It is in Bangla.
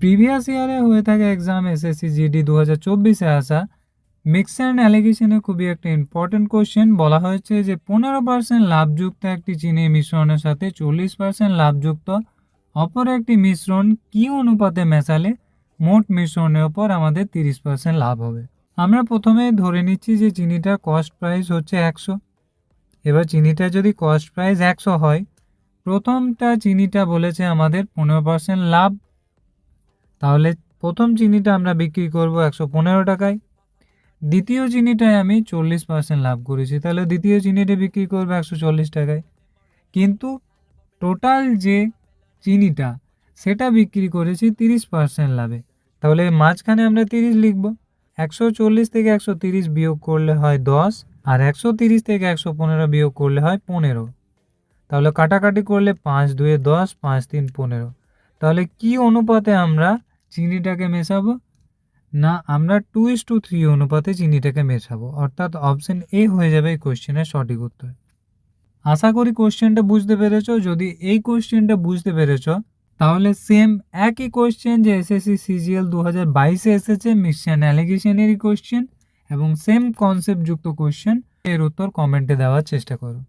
প্রিভিয়াস ইয়ারে হয়ে থাকে এক্সাম এসএসসি জিডি 2024-এ আসা মিক্স অ্যান্ড অ্যালিগেশনে খুবই একটা ইম্পর্টেন্ট কোশ্চেন বলা হয়েছে যে 15% লাভযুক্ত একটি চিনির মিশ্রণের সাথে 40% লাভযুক্ত অপর একটি মিশ্রণ কি অনুপাতে মেশালে মোট মিশ্রণের ওপর আমাদের 30% লাভ হবে। আমরা প্রথমে ধরে নিচ্ছি যে চিনিটার কস্ট প্রাইস হচ্ছে 100। এবার চিনিটা যদি কস্ট প্রাইস 100 হয়, প্রথমটা চিনিটা বলেছে আমাদের 15% লাভ, তাহলে প্রথম চিনিটা আমরা বিক্রি করব 115 টাকায়। দ্বিতীয় চিনিটায় আমি 40% লাভ করেছি, তাহলে দ্বিতীয় চিনিটা বিক্রি করবো 140 টাকায়। কিন্তু টোটাল যে চিনিটা সেটা বিক্রি করেছি 30% লাভে, তাহলে মাঝখানে আমরা 30 লিখব। 140 থেকে 130 বিয়োগ করলে হয় 10, আর 130 থেকে 115 বিয়োগ করলে হয় 15। তাহলে কাটাকাটি করলে 5 2 10, 5 3 15। তাহলে কি অনুপাতে আমরা চিনিটাকে মেশাবো? না, আমরা 2:3 অনুপাতে চিনিটাকে মেশাবো, অর্থাৎ অপশন এ হয়ে যাবে এই কোশ্চেনের সঠিক উত্তর। আশা করি কোশ্চেনটা বুঝতে পেরেছো। যদি এই কোশ্চেনটা বুঝতে পেরেছো তাহলে সেম একই কোশ্চেন যে এসএসসি সিজিএল 2022-এ এসেছে মিক্স অ্যান্ড অ্যালিগেশনেরই কোশ্চেন এবং সেম কনসেপ্ট যুক্ত কোশ্চেন, এর উত্তর কমেন্টে দেওয়ার চেষ্টা করো।